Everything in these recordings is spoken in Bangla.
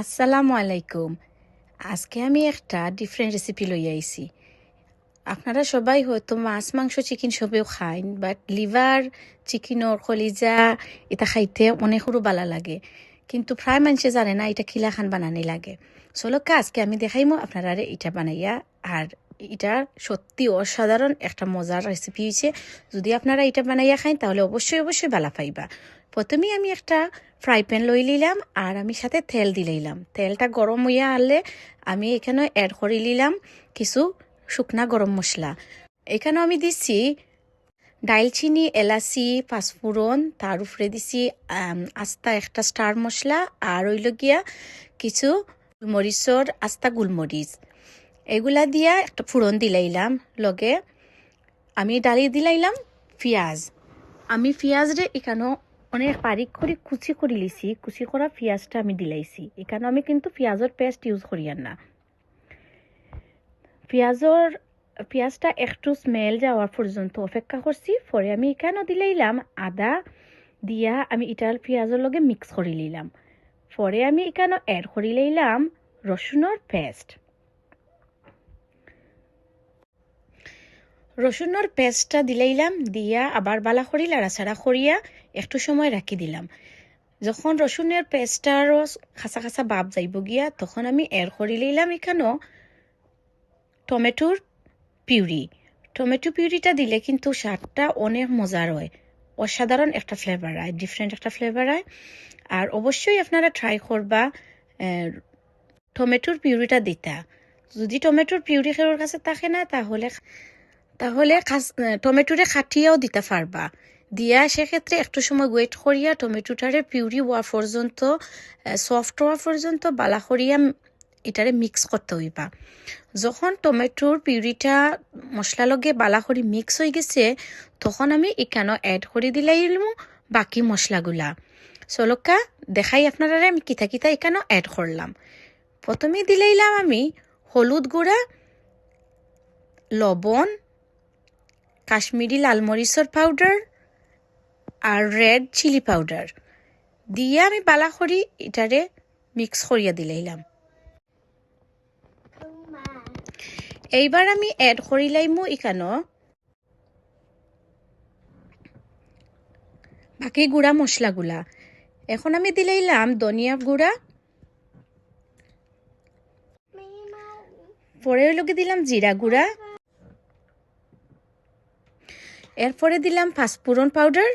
আসসালামু আলাইকুম। আজকে আমি একটা ডিফারেন্ট রেসিপি লই আইছি। আপনারা সবাই হয়তো মাছ মাংস চিকেন সবেও খাইন, বাট লিভার চিকেনের কলিজা এটা খাইতে অনেক ভালো লাগে, কিন্তু প্রায় মানুষে জানে না এটা কিলা খান বানানি লাগে। চলো আজকে আমি দেখাইমো আপনারা এটা বানাইয়া। আর এটা সত্যি অসাধারণ একটা মজার রেসিপি হয়েছে। যদি আপনারা এটা বানাইয়া খাইন তাহলে অবশ্যই অবশ্যই ভালো পাইবা। প্রথমেই আমি একটা ফ্রাই প্যান লই নিলাম আর আমি সাথে তেল দিলাম। তেলটা গরম হইয়া আনলে আমি এখানে অ্যাড করে নিলাম কিছু শুকনা গরম মশলা। এখানে আমি দিচ্ছি ডালচিনি, এলাচি, পাঁচফোড়ন, তার উপরে দিছি আস্তা একটা স্টার মশলা, আর হইল গিয়া কিছু মরিচর আস্তা গুলমরিচ। এগুলা দিয়া একটা ফুরন দিলাইলাম। লগে আমি ডালি দিলাইলাম পেঁয়াজ। আমি পেঁয়াজ রে এখানে অনেক বারিক করে কুচি করে লিছি। কুচি করা পেঁয়াজটা আমি দিলাইছি। এখানে আমি কিন্তু পেঁয়াজের পেস্ট ইউজ করিয়ার না। পেঁয়াজটা একটু স্মেল যাওয়ার পর্যন্ত অপেক্ষা করছি। পরে আমি এখানে দিলাইলাম আদা দিয়া আমি এটার পেঁয়াজের লগে মিক্স করে নিলাম। পরে আমি এখানে অ্যাড করে লইলাম রসুনের পেস্ট। রসুনের পেস্টটা দিলাইলাম, দিয়া আবার বালা করি লাড়াচাড়া করিয়া একটু সময় রাখি দিলাম। যখন রসুনের পেস্টটারও খাসা খাসা ভাব যাইব গিয়া, তখন আমি অ্যাড করে লইলাম এখানেও টমেটোর পিউরি। টমেটো পিউরিটা দিলে কিন্তু স্বাদটা অনেক মজার হয়, অসাধারণ একটা ফ্লেভার হয়, ডিফারেন্ট একটা ফ্লেভার হয়। আর অবশ্যই আপনারা ট্রাই করবা টমেটোর পিউরিটা দিতা। যদি টমেটোর পিউরি খেলোর কাছে থাকে না, তাহলে টমেটোরে খাটিয়াও দিতে পারবা। দিয়া সেক্ষেত্রে একটু সময় ওয়েট করিয়া টমেটোটারে পিউরি হওয়া পর্যন্ত, সফট হওয়া পর্যন্ত বালা করিয়া এটারে মিক্স করতে হইবা। যখন টমেটোর পিউরিটা মশলা লগে বালা করে মিক্স হয়ে গেছে, তখন আমি এখানে অ্যাড করে দিলাইলাম বাকি মশলাগুলা। চলকা দেখাই আপনারা আমি কিতা কিতা এখানে অ্যাড করলাম। প্রথমে দিলাইলাম আমি হলুদ গুঁড়া, লবণ, কাশ্মীরি লাল মরিচের পাউডার আর রেড চিলি পাউডার দিয়ে আমি বালা করি এটারে মিক্স করিয়া দিলাইলাম। এইবার আমি অ্যাড করিলাইমু এখানে বাকি গুঁড়া মশলাগুলা। এখন আমি দিলাইলাম ধনিয়া গুঁড়া, পরে লগে দিলাম জিরা গুঁড়া, এরপরে দিলাম পাঁচফোড়ন পাউডার,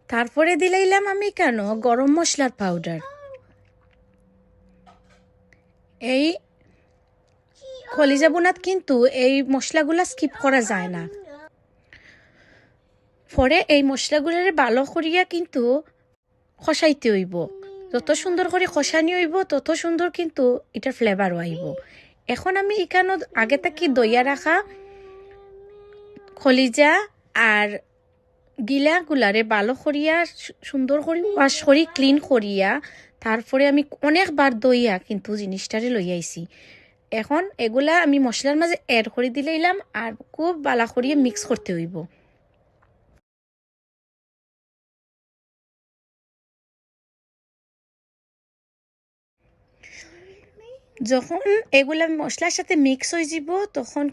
তারপরে দিলাইলাম আমি কেন গরম মশলার পাউডার। এই কলিজা বোনাত কিন্তু এই মশলাগুলা স্কিপ করা যায় না। পরে এই মশলাগুলোর ভালো করিয়া কিন্তু কষাইতে হইব। যত সুন্দর করে কষানি হইব তত সুন্দর কিন্তু এটার ফ্লেভারও আইব। এখন আমি এখানে আগে থেকে দইয়া রাখা কলিজা আর গিলাগুলারে ভালো করিয়া সুন্দর করে ওয়াশ করি, ক্লিন করিয়া তারপরে আমি অনেকবার দইয়া কিন্তু জিনিসটারে লইয়াইছি। এখন এগুলা আমি মশলার মাঝে অ্যাড করে দিলাম আর খুব ভালো করিয়া মিক্স করতে হইব। যখন এগুলা মশলার সাথে মিক্স হয়ে যাব, তখন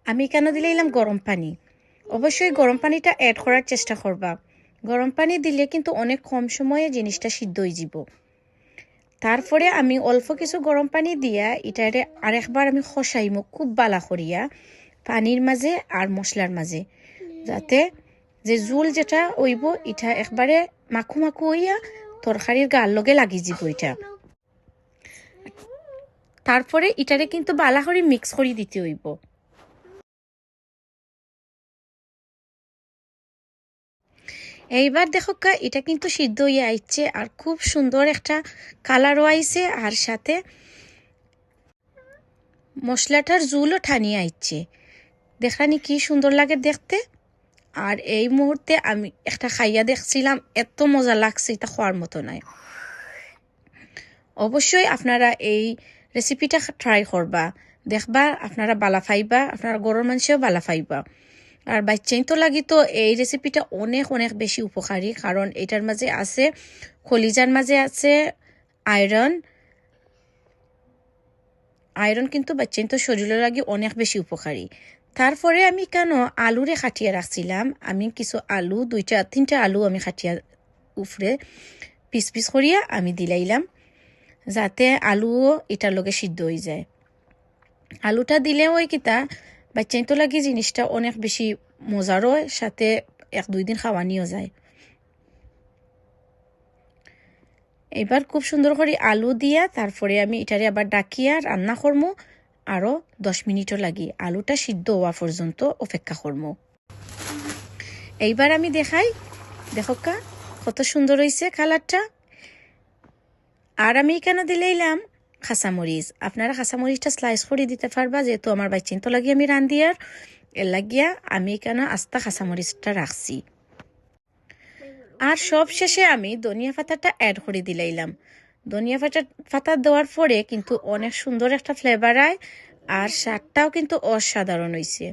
আমি কেন দিলাম গরম পানি। অবশ্যই গরম পানিটা অ্যাড করার চেষ্টা করবা। গরম পানি দিলে কিন্তু অনেক কম সময়ে জিনিসটা সিদ্ধ হয়ে যাব। তারপরে আমি অল্প কিছু গরম পানি দিয়া এটারে আরেকবার আমি খসাইমো খুব বালা করিয়া পানির মাঝে আর মশলার মাঝে, যাতে যে জুল যেটা হইব এটা একবারে মাখু মাখু হইয়া তরকারির গাল লগে লাগি যাব এটা। তারপরে এটারে কিন্তু বালা করে মিক্স করে দিতে হইব। এইবার দেখো এটা কিন্তু সিদ্ধ হয়ে আইছে আর খুব সুন্দর একটা কালারও আইছে, আর সাথে মশলাটার জুলও ঠানিয়ে আইছে। দেখানি কি সুন্দর লাগে দেখতে। আর এই মুহূর্তে আমি একটা খাইয়া দেখছিলাম, এত মজা লাগছে, এটা খাওয়ার মতো নয়। অবশ্যই আপনারা এই রেসিপিটা ট্রাই করবা, দেখবা আপনারা বালা পাইবা, আপনারা গরুর মাংসও বালা পাইবা। আর বাচ্চাই তো লাগি তো এই রেসিপিটা অনেক অনেক বেশি উপকারী, কারণ এটার মাঝে আছে কলিজার মাঝে আছে আয়রন। আয়রন কিন্তু বাচ্চাই তো শরীরের লাগি অনেক বেশি উপকারী। তারপরে আমি কেন আলুরে খাটিয়ে রাখছিলাম, আমি কিছু আলু 2-3টা আলু আমি খাটিয়া উফরে পিস পিস করিয়া আমি দিলাইলাম, যাতে আলুও এটার লগে সিদ্ধ হয়ে যায়। আলুটা দিলে ওই কিতা বাচ্চাই তো লাগি জিনিসটা অনেক বেশি মজার হয়, সাথে 1-2 দিন খাওয়ানিও যায়। এবার খুব সুন্দর করে আলু দিয়া তারপরে আমি এটারে আবার ডাকিয়া রান্না করবো, আরও 10 মিনিটও লাগি আলুটা সিদ্ধ হওয়া পর্যন্ত অপেক্ষা করবো। এইবার আমি দেখাই, দেখো কত সুন্দর হয়েছে কালারটা। আর আমি এখানে দিলাম খাসামরিচ। আপনারা খাসামরিচটা স্লাইস করে দিতে পারবা, যেহেতু আমার বাচ্চিন তো লাগিয়ে আমি রান্ধি, আর এর লাগিয়া আমি এখানে আস্তা খাসামরিচটা রাখছি। আর সব শেষে আমি ধনিয়া পাতাটা অ্যাড করে দিলাইলাম। ধনিয়া পাতা দেওয়ার পরে কিন্তু অনেক সুন্দর একটা ফ্লেভার আয়, আর স্বাদটাও কিন্তু অসাধারণ হয়েছে।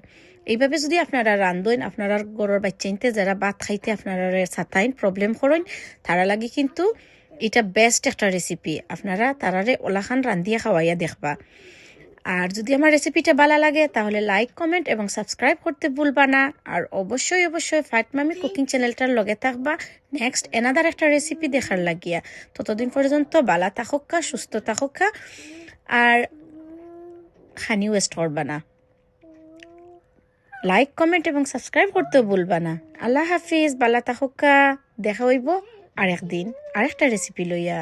এইভাবে যদি আপনারা রান্ধেন, আপনারা গরুর বাচ্চাইনতে যারা ভাত খাইতে আপনারা সাতাইন প্রবলেম করেন, তারা লাগি কিন্তু এটা বেস্ট একটা রেসিপি। আপনারা তারারে ওলাখান রান্ধিয়া খাওয়াইয়া দেখবা। আর যদি আমার রেসিপিটা ভালো লাগে তাহলে লাইক, কমেন্ট এবং সাবস্ক্রাইব করতে ভুলবা না। আর অবশ্যই অবশ্যই ফাতমামি কুকিং চ্যানেলটার লগে থাকবা নেক্সট এনাদার একটা রেসিপি দেখার লাগিয়া। ততদিন পর্যন্ত ভালো থাকুকা, সুস্থ থাকুকা, আর খানি ওয়েস্ট করবা না। লাইক, কমেন্ট এবং সাবস্ক্রাইব করতেও ভুলবা না। আল্লাহ হাফিজ, ভালো থাকুকা। দেখা হইব আরেকদিন আরেকটা রেসিপি লইয়া।